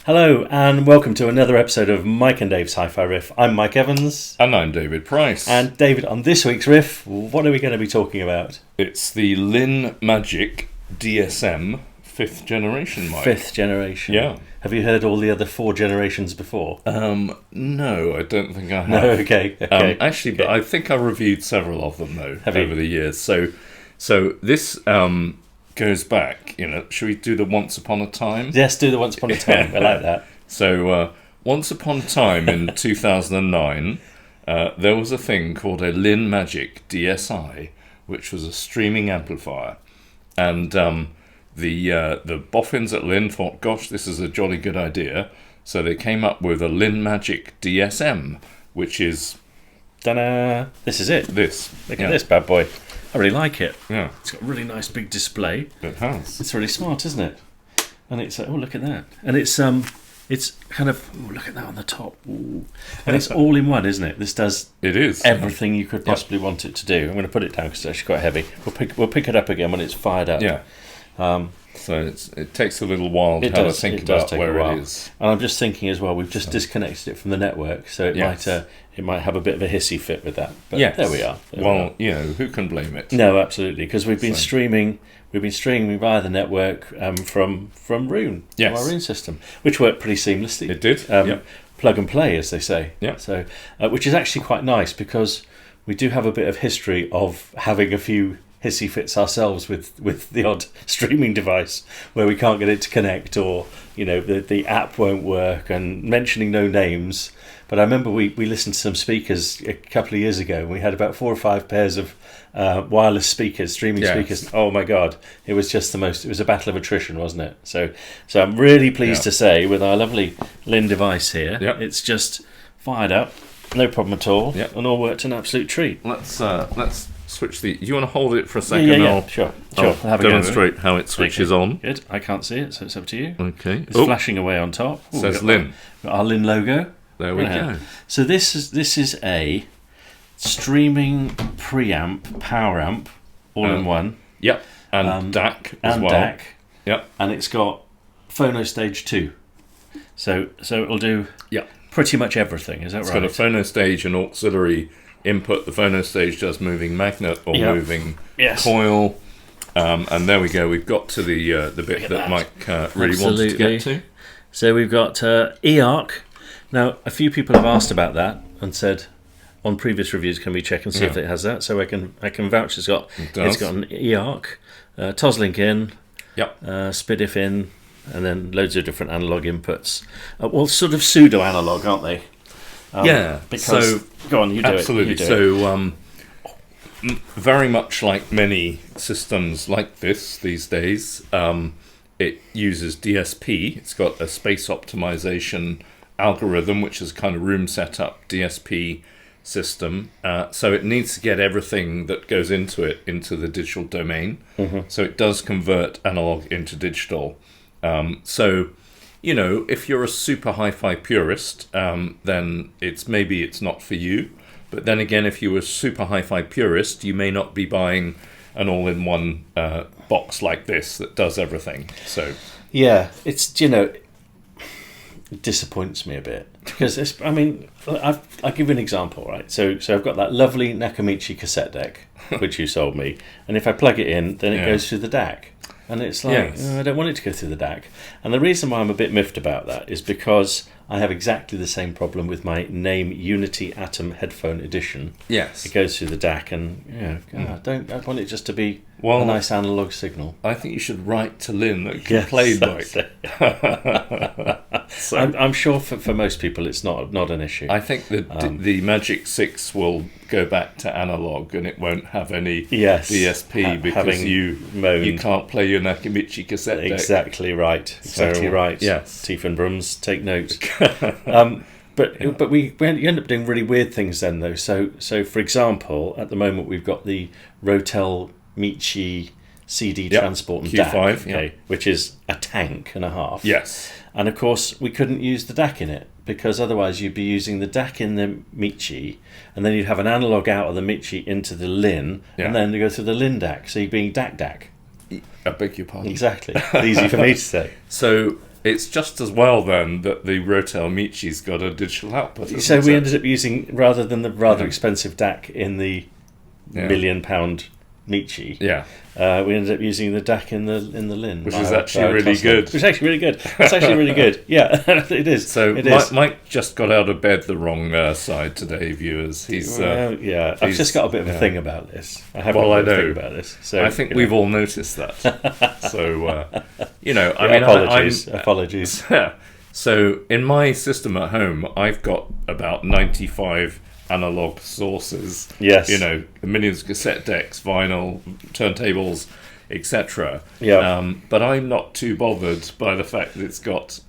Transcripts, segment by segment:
Hello and welcome to another episode of Mike and Dave's Hi-Fi Riff. I'm Mike Evans. And I'm David Price. And David, on this week's riff, what are we going to be talking about? It's the Linn Majik DSM 5th generation mic. 5th generation? Yeah. Have you heard all the other 4 generations before? No, I don't think I have. No, okay. Actually, but I think I reviewed several of them, though, over the years. So this goes back, should we do the Once Upon a Time? Yes, do the Once Upon a Time. I like that. So, Once Upon a Time in 2009, there was a thing called a Linn Majik DSI, which was a streaming amplifier. And the boffins at Linn thought, gosh, this is a jolly good idea. So they came up with a Linn Majik DSM, which is... Ta-da! This is it. Look at this bad boy. I really like it. Yeah. It's got a really nice big display. It has. It's really smart, isn't it? And it's look at that. And it's kind of look at that on the top. Ooh. And it's all in one, isn't it? This does everything you could possibly want it to do. I'm going to put it down because it's actually quite heavy. We'll pick it up again when it's fired up. Yeah. So it takes a little while to think about where it is. And I'm just thinking as well, we've just disconnected it from the network, so it might have a bit of a hissy fit with that. But there we are. Who can blame it? No, absolutely, because we've been streaming via the network from Roon, from our Roon system, which worked pretty seamlessly. It did. Plug and play, as they say. Yeah. So, which is actually quite nice because we do have a bit of history of having a few hissy fits ourselves with the odd streaming device where we can't get it to connect, or the app won't work, and mentioning no names. But I remember we listened to some speakers a couple of years ago, and we had about 4 or 5 pairs of wireless speakers, streaming speakers. Oh my god, it was just it was a battle of attrition, wasn't it? So I'm really pleased to say, with our lovely Linn device here, it's just fired up, no problem at all, and all worked an absolute treat. Let's switch the... Do you want to hold it for a second? Yeah. Sure. I'll demonstrate how it switches on. Good. I can't see it, so it's up to you. Okay. It's flashing away on top. Ooh, says Linn. Got our Linn logo. There we go. So this is a streaming preamp, power amp, all in one. Yep. And DAC as well. DAC. Yep. And it's got phono stage 2. So it'll do pretty much everything. Is that right? It's got a phono stage and auxiliary input. The phono stage does moving magnet or moving coil, and there we go. We've got to the bit that Mike really wanted to get to. So we've got eARC. Now, a few people have asked about that and said on previous reviews, can we check and see if it has that? So I can vouch it's got an eARC, Toslink in, SPDIF in, and then loads of different analog inputs. Well, sort of pseudo analog, aren't they? Because go on, you do absolutely. It. Absolutely. So, very much like many systems like this these days, it uses DSP. It's got a space optimization algorithm, which is kind of room setup DSP system. So it needs to get everything that goes into it into the digital domain. Mm-hmm. So it does convert analog into digital. So, if you're a super hi-fi purist, then it's not for you. But then again, if you're a super hi-fi purist, you may not be buying an all-in-one box like this that does everything. So it's it disappoints me a bit because I'll give you an example, right? So I've got that lovely Nakamichi cassette deck which you sold me, and if I plug it in, then it goes through the DAC. And it's like, I don't want it to go through the DAC. And the reason why I'm a bit miffed about that is because I have exactly the same problem with my Name Unity Atom Headphone Edition. Yes. It goes through the DAC, and I want it just to be a nice analog signal. I think you should write to Linn that can play like. I'm sure for most people it's not an issue. I think the Majik 6 will go back to analog and it won't have any DSP because you can't play your Nakamichi cassette deck. Exactly right. Yes. Teeth and Brums, take note. But we end up doing really weird things then, though. So for example, at the moment we've got the Rotel Michi CD transport and Q5, DAC, which is a tank and a half. Yes. And of course, we couldn't use the DAC in it because otherwise you'd be using the DAC in the Michi, and then you'd have an analog out of the Michi into the Linn, and then you go through the Linn DAC. So you're being DAC. I beg your pardon. Exactly. Easy for me to say. So it's just as well then that the Rotel Michi's got a digital output. So we ended up using, rather than the rather expensive DAC in the £1 million Michi, we ended up using the DAC in the Linn, which is actually really good. Which is actually really good. It's actually really good. Yeah, it is. So Mike just got out of bed the wrong side today, viewers. He's I've just got a bit of a thing about this. I have I a know. thing about this. So I think we've all noticed that. So apologies. So in my system at home, I've got about 95 analog sources. Yes. Millions of cassette decks, vinyl, turntables, etc. Yeah. But I'm not too bothered by the fact that it's got,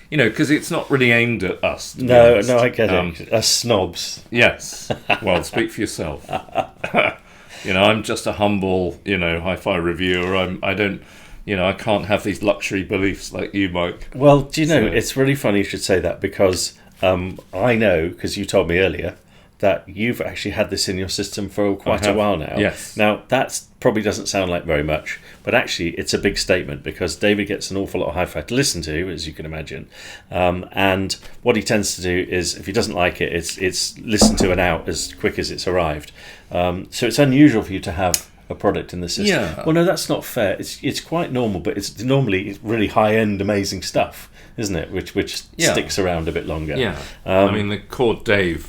because it's not really aimed at us. No, I get it. Us snobs. Yes. Well, speak for yourself. I'm just a humble, hi-fi reviewer. I can't have these luxury beliefs like you, Mike. Well, do you know, it's really funny you should say that, because I know, because you told me earlier, that you've actually had this in your system for quite a while now. Yes. Now, that probably doesn't sound like very much, but actually it's a big statement, because David gets an awful lot of hi-fi to listen to, as you can imagine. And what he tends to do is, if he doesn't like it, it's listen to and out as quick as it's arrived. So it's unusual for you to have a product in the system. Yeah. Well, no, that's not fair. It's quite normal, but it's normally really high-end, amazing stuff, isn't it? Which sticks around a bit longer. Yeah. The Chord Dave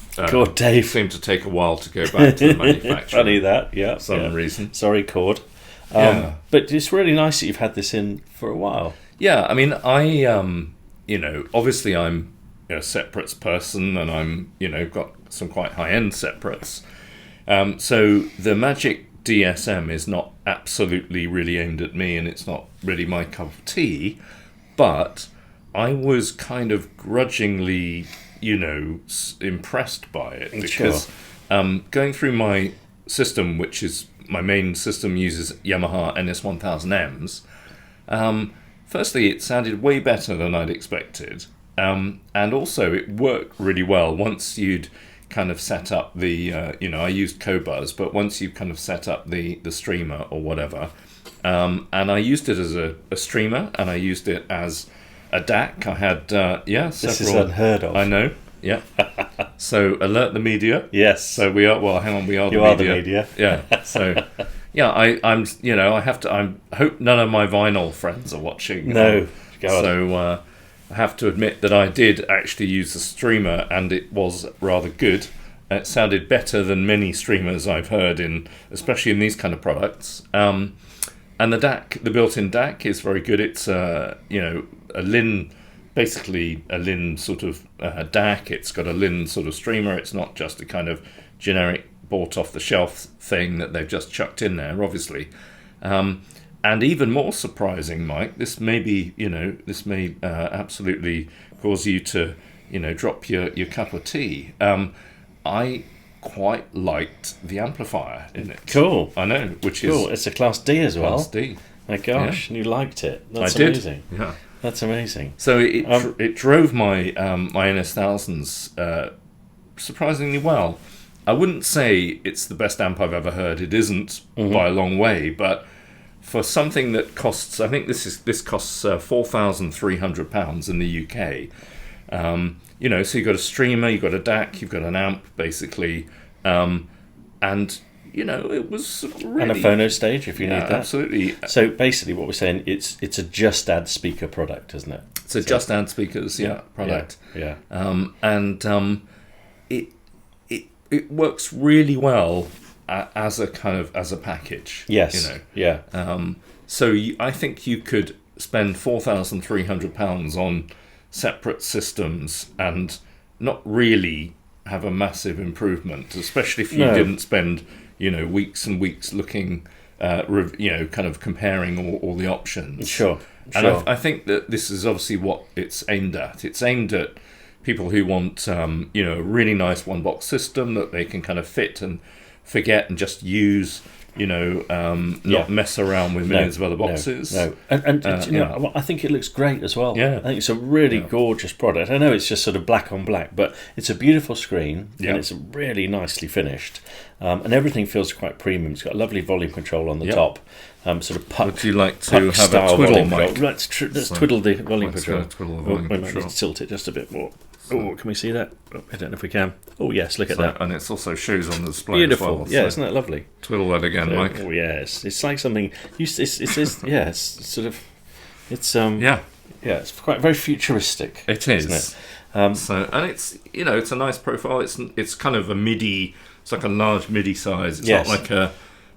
seemed to take a while to go back to the manufacturer. Funny that, yeah. For some reason. Sorry, Chord. But it's really nice that you've had this in for a while. Yeah, obviously I'm a separates person, and I'm, got some quite high-end separates. So the Majik DSM is not absolutely really aimed at me, and it's not really my cup of tea, but I was kind of grudgingly, impressed by it, because going through my system, which is my main system, uses Yamaha NS1000Ms. Firstly, it sounded way better than I'd expected, and also it worked really well once you'd kind of set up the, I used Cobuzz, but once you kind of set up the streamer or whatever, and I used it as a streamer, and I used it as a DAC. I had, several. This is unheard of. I know, yeah. So alert the media. Yes. So we are, well, hang on, we are the media. You are the media. Yeah, so, yeah, I'm, I have to, I hope none of my vinyl friends are watching. No, so, I have to admit that I did actually use the streamer, and it was rather good. It sounded better than many streamers I've heard especially in these kind of products. And the DAC, the built-in DAC, is very good. It's a Linn, basically a Linn sort of DAC. It's got a Linn sort of streamer. It's not just a kind of generic bought off the shelf thing that they've just chucked in there, obviously. And even more surprising, Mike, this may absolutely cause you to, drop your cup of tea. I quite liked the amplifier in it. Cool. I know, which cool. is... It's a Class D as well. Class D. My gosh, and you liked it. That's I did. Amazing. Yeah. That's amazing. So it drove my my NS1000s surprisingly well. I wouldn't say it's the best amp I've ever heard. It isn't by a long way, but for something that costs, I think this costs £4,300 in the UK. So you've got a streamer, you've got a DAC, you've got an amp, basically, and it was really... And a phono stage if you need that. Absolutely. So basically, what we're saying, it's a just add speaker product, isn't it? It's a just add speakers, product. Yeah. It works really well as a package. Yes. Yeah. So I think you could spend £4,300 on separate systems and not really have a massive improvement, especially if you didn't spend weeks and weeks looking, kind of comparing all the options. Sure. And I think that this is obviously what it's aimed at. It's aimed at people who want a really nice one box system that they can kind of fit and forget and just use, not mess around with millions of other boxes. No. And I think it looks great as well. Yeah. I think it's a really gorgeous product. I know it's just sort of black on black, but it's a beautiful screen and it's really nicely finished. And everything feels quite premium. It's got a lovely volume control on the top. Sort of puck. Would you like to have a twiddle, Mike? Let's twiddle the volume control. Twiddle the volume control. Let's tilt it just a bit more. Oh, can we see that? I don't know if we can. Oh, yes, look at that. And it's also shows on the display Beautiful. as well. Yeah, isn't that lovely? Twiddle that again, Mike. Oh, yes. It's like something... it's sort of... It's it's quite very futuristic. It is. Isn't it? And it's, it's a nice profile. It's kind of a MIDI... It's like a large MIDI size. It's not like a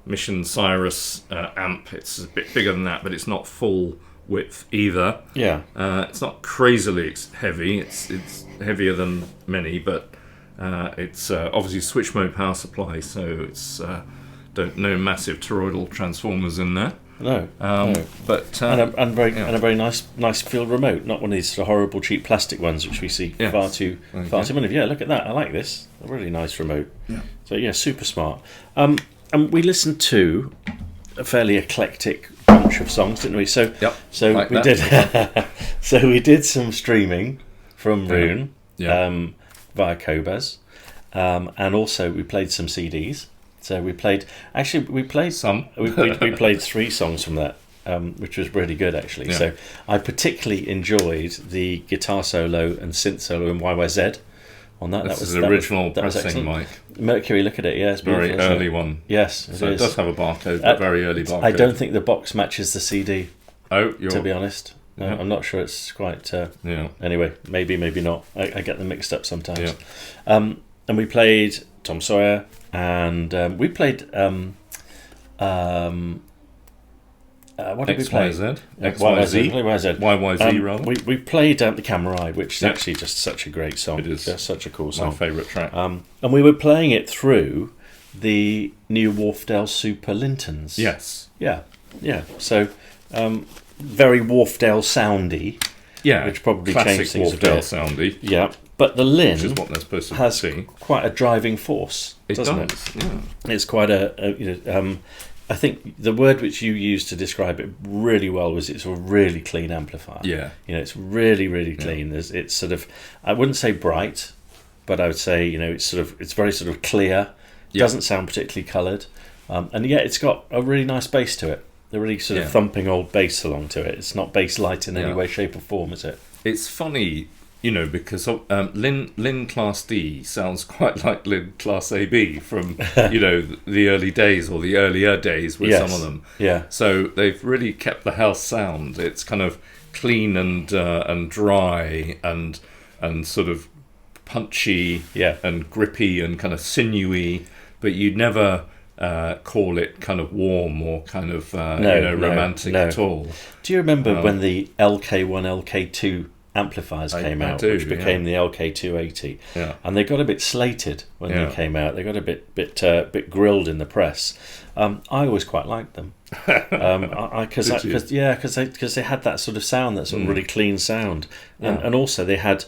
Mission Cyrus amp. It's a bit bigger than that, but it's not full width either. Yeah. It's not crazily heavy. It's heavier than many, but it's obviously switch mode power supply, so it's no massive toroidal transformers in there. No. But and a very nice field remote, not one of these sort of horrible cheap plastic ones which we see far too many of. Yeah, look at that. I like this. A really nice remote. Yeah. So super smart. And we listened to a fairly eclectic bunch of songs, didn't we? So like we did. So we did some streaming from Rune via Cobas, and also we played some CDs. So we played some. We played 3 songs from that, which was really good actually. Yeah. So I particularly enjoyed the guitar solo and synth solo in YYZ. On that, This is the original pressing, Mike. Mercury, look at it. Yeah, it's very beautiful, early one. Yes, it does have a barcode, but very early barcode. I don't think the box matches the CD. Oh, to be honest, no, I'm not sure. It's quite. Anyway, maybe not. I get them mixed up sometimes. Yeah. And we played Tom Sawyer, and we played. What did we play? XYZ? YYZ, rather. We played The Camera Eye, which is actually just such a great song. It is. Just such a cool song. My favourite track. And we were playing it through the new Wharfdale Super Lintons. Yes. Yeah. So, very Wharfdale soundy. Yeah. Which probably classic changed things Wharfdale a bit. soundy. Yeah. But the Linn which is what they're supposed to has be. quite a driving force, doesn't it? Yeah. It's quite I think the word which you used to describe it really well was it's a really clean amplifier. Yeah. It's really, really clean. It's sort of, I wouldn't say bright, but I would say, it's very sort of clear. It doesn't sound particularly coloured. And yet it's got a really nice bass to it. A really sort of thumping old bass along to it. It's not bass light in any way, shape or form, is it? It's funny, because Linn Class D sounds quite like Linn Class AB from, the early days or the earlier days with some of them. Yeah. So they've really kept the house sound. It's kind of clean and dry and sort of punchy and grippy and kind of sinewy, but you'd never call it kind of warm or kind of romantic at all. Do you remember when the LK1, LK2 amplifiers came out, which became the LK280, and they got a bit slated when they came out. They got a bit grilled in the press. I always quite liked them because they had that sort of sound, that sort of really clean sound, and also they had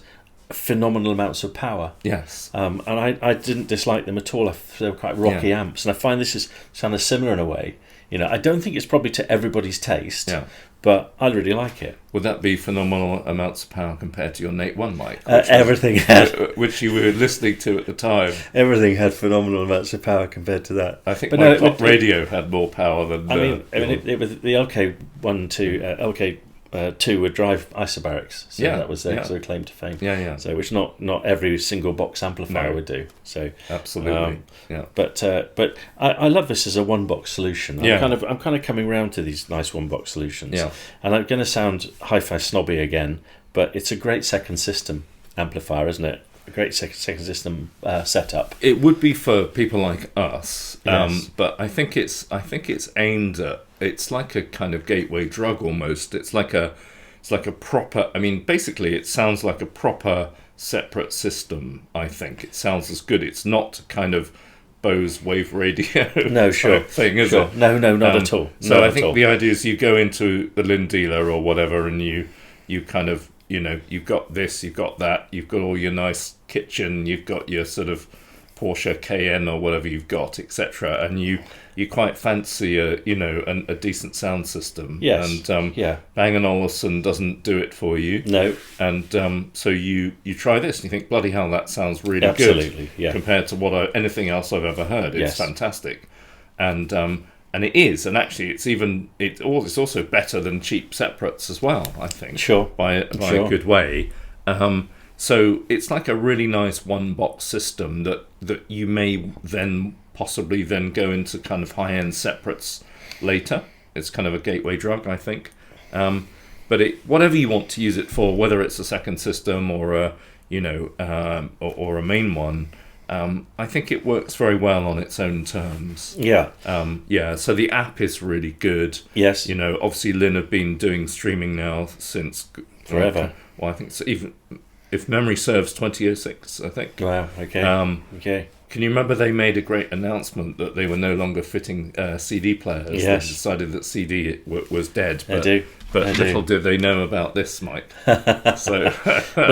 phenomenal amounts of power. Yes. And I didn't dislike them at all. They were quite rocky amps, and I find this is kind of similar in a way. I don't think it's probably to everybody's taste. Yeah. But I really like it. Would that be phenomenal amounts of power compared to your Nate 1 mic? Everything had... Which you were listening to at the time. Everything had phenomenal amounts of power compared to that. I think my clock radio had more power than... it was the LK1 to LK2 would drive isobarics, so that was their sort of claim to fame. So which not every single box amplifier would do. So absolutely, But I love this as a one box solution. I'm kind of coming round to these nice one box solutions. Yeah. And I'm going to sound hi-fi snobby again, but it's a great second system amplifier, isn't it? A great second system setup. It would be for people like us, but I think it's aimed at. It's like a kind of gateway drug almost. It's like a proper. I mean, basically, it sounds like a proper separate system. I think it sounds as good. It's not kind of Bose wave radio thing, is it? No, not at all. So I think the idea is you go into the Linn dealer or whatever, and you kind of. You've got this, you've got that, you've got all your nice kitchen, you've got your sort of Porsche Cayenne or whatever you've got, etc., and you quite fancy a decent sound system. Yes. And Bang & Olufsen doesn't do it for you. No. And so you try this and you think, bloody hell, that sounds really Absolutely, good compared to anything else I've ever heard. It's fantastic, and it is, and actually it's also better than cheap separates as well, I think. Sure. By a good way. So it's like a really nice one-box system that you may then possibly go into kind of high-end separates later. It's kind of a gateway drug, I think. But whatever you want to use it for, whether it's a second system or a or a main one, I think it works very well on its own terms. Yeah. So the app is really good. Yes. Obviously Linn have been doing streaming now since forever. Well, I think so, even if memory serves, 2006, I think. Wow. Okay. Okay. Can you remember they made a great announcement that they were no longer fitting CD players? Yes. They decided that CD was dead. I do. But little did they know about this, Mike. So but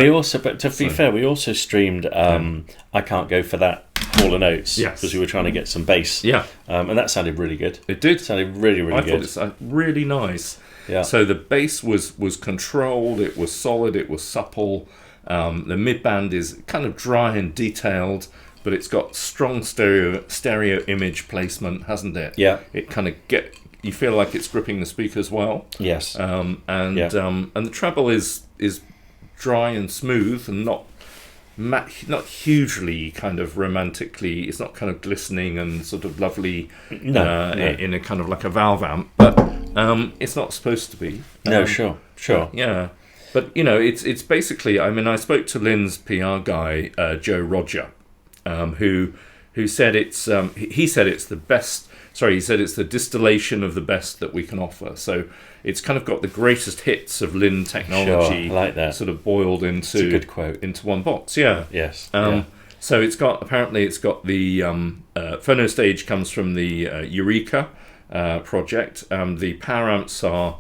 to be fair, we also streamed I Can't Go For That Hall & Oates, because we were trying to get some bass. Yeah. And that sounded really good. It did. It sounded really, really good. I thought it was really nice. Yeah. So the bass was controlled, it was solid, it was supple. The mid-band is kind of dry and detailed, but it's got strong stereo image placement, hasn't it? Yeah. It kind of you feel like it's gripping the speakers well. Yes. And the treble is dry and smooth and not hugely kind of romantically. It's not kind of glistening and sort of lovely in a kind of like a valve amp, but it's not supposed to be. No, sure. Yeah. But it's basically. I mean, I spoke to Linn's PR guy, Joe Roger, who said it's he said it's the best. Sorry, he said it's the distillation of the best that we can offer. So it's kind of got the greatest hits of Linn technology, I like that. sort of boiled into It's a good quote. into one box. Yeah. Yes. So it's got the phono stage comes from the Eureka project. The power amps are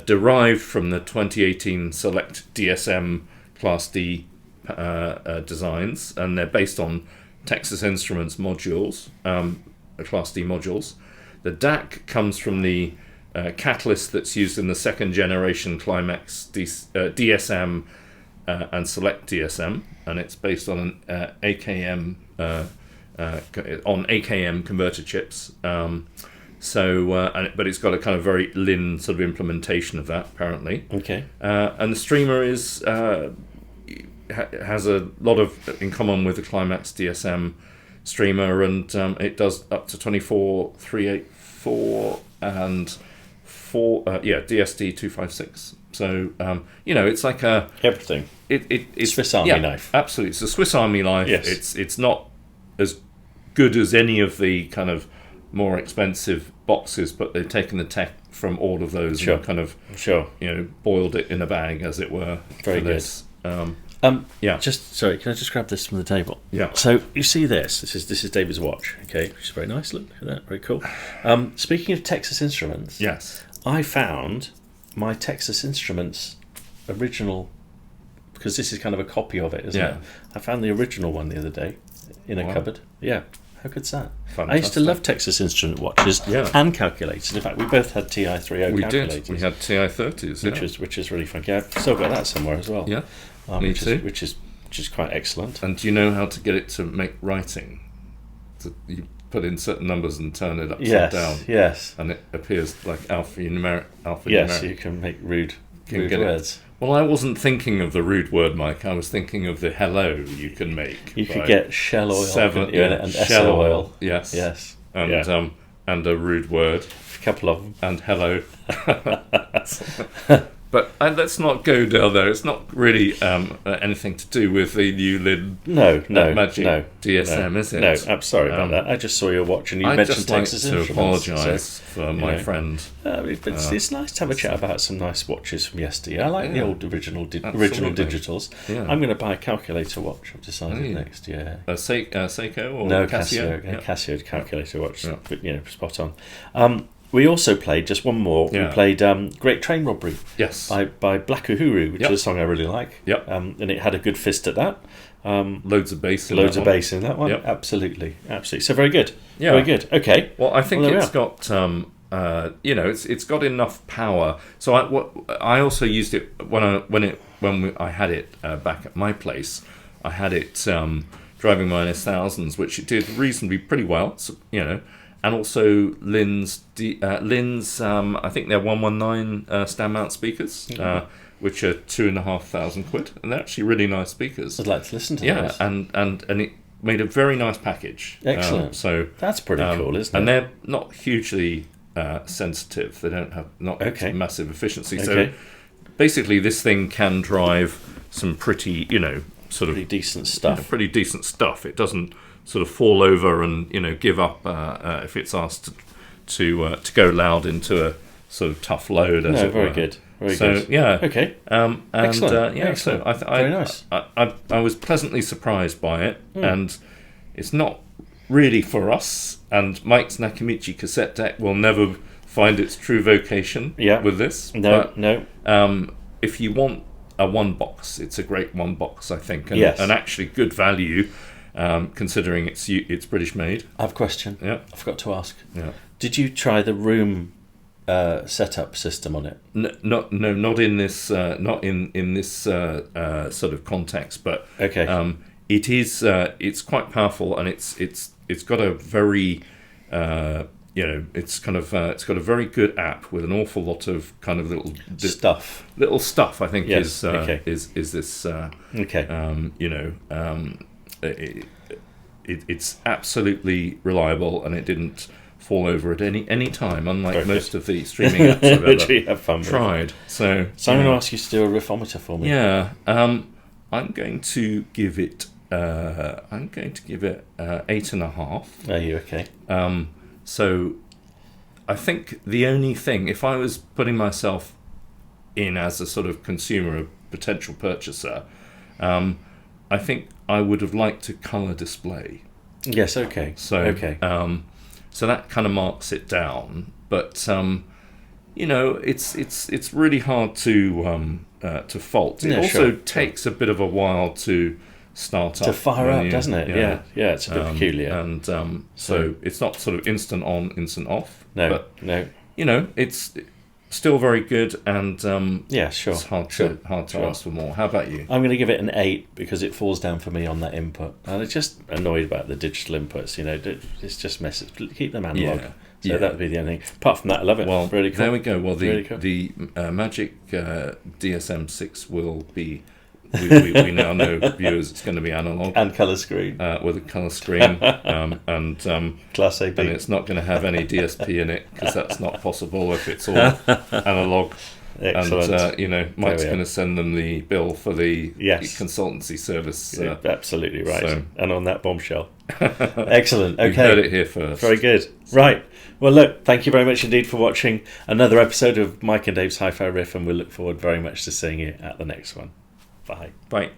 derived from the 2018 Select DSM Class D designs, and they're based on Texas Instruments modules, Class D modules. The DAC comes from the catalyst that's used in the second generation Climax DSM and Select DSM, and it's based on an AKM converter chips. But it's got a kind of very Linn sort of implementation of that, apparently. Okay. And the streamer has a lot in common with the Climax DSM streamer, and it does up to 24.384 and DSD 256. So it's like everything. It's Swiss Army knife. Absolutely, it's a Swiss Army knife. Yes. It's not as good as any of the kind of more expensive boxes, but they've taken the tech from all of those and kind of boiled it in a bag, as it were. Very good. This. Sorry, can I just grab this from the table? Yeah. So you see this is David's watch, okay, which is very nice. Look at that, very cool. Speaking of Texas Instruments, yes, I found my Texas Instruments original, because this is kind of a copy of it, isn't it? I found the original one the other day in a cupboard. Yeah. How good's that? Fantastic. I used to love Texas Instrument watches and calculators. In fact, we both had TI-30 calculators. We had TI-30s, which is really fun. Yeah, I've still got that somewhere as well. Yeah, me too. Which is quite excellent. And do you know how to get it to make writing? So you put in certain numbers and turn it upside down. Yes. And it appears like alphanumeric. Yes, you can make rude words. Well, I wasn't thinking of the rude word, Mike. I was thinking of the hello you can make. You could get shell oil and shell oil. Yes. Yes. And a rude word. A couple of them. And hello. But let's not go down there. It's not really anything to do with the new Linn Majik DSM, is it? No, I'm sorry about that. I just saw your watch and you mentioned Texas Instruments. I'd just like to apologise for my friend. It's nice to have a chat about some nice watches from yesterday. I like the old original digitals. Yeah. I'm going to buy a calculator watch, I've decided, next year. A Seiko or Casio? Casio? Casio calculator watch, but spot on. We also played, just one more, we played Great Train Robbery by Black Uhuru, which is a song I really like. Yep. And it had a good fist at that. Loads of bass in Loads that of one. bass in that one. Yep. Absolutely. So very good. Yeah. Very good. Okay. Well, I think Well, there it's got it's got enough power. So I also used it when I had it back at my place. I had it driving my NS1000s, which it did reasonably pretty well. So, and also Linn's I think they're 119 stand mount speakers, which are £2,500, and they're actually really nice speakers. I'd like to listen to those. And it made a very nice package. Excellent. So that's pretty cool, isn't it? And they're not hugely sensitive. They don't have massive efficiency. So basically, this thing can drive some pretty pretty decent stuff. Pretty decent stuff. It doesn't sort of fall over and give up if it's asked to go loud into a sort of tough load. Very good. Very good. Yeah. Okay. And Excellent. Excellent. So very nice. I was pleasantly surprised by it, and it's not really for us. And Mike's Nakamichi cassette deck will never find its true vocation with this. No. If you want a one box, it's a great one box, I think, and actually good value, considering it's British made. I have a question. Yeah, I forgot to ask. Yeah. Did you try the room setup system on it? Not in this, not in this sort of context, but it is. It's quite powerful, and it's got a very it's got a very good app with an awful lot of kind of little stuff. I think is this it's absolutely reliable, and it didn't fall over at any time, unlike most of the streaming apps I've ever tried. So I'm going to ask you to do a riffometer for me. Yeah, I'm going to give it 8.5. Are you okay? So I think the only thing, if I was putting myself in as a sort of consumer, a potential purchaser, I think I would have liked a colour display. Yes, okay. So so that kind of marks it down. But it's really hard to fault. It also takes a bit of a while to start up. To fire up, doesn't it? Yeah, it's a bit peculiar. And so it's not sort of instant on, instant off. No. It's still very good, and sure. It's hard to ask for more. How about you? I'm going to give it an 8 because it falls down for me on that input, and I'm just annoyed about the digital inputs. It's just messes. Keep them analog. So that would be the only thing. Apart from that, I love it. Well, really cool. There we go. Well, really cool. the Majik DSM 6 will be. We now know, viewers, it's going to be analog and colour screen with a colour screen, and Class AB. And it's not going to have any DSP in it, because that's not possible if it's all analog. Excellent. And Mike's going to send them the bill for the consultancy service. Absolutely right. And on that bombshell. Excellent. Okay. You heard it here first. Very good. Right. Well, look, thank you very much indeed for watching another episode of Mike and Dave's Hi-Fi Riff, and we look forward very much to seeing you at the next one. Bye. Bye.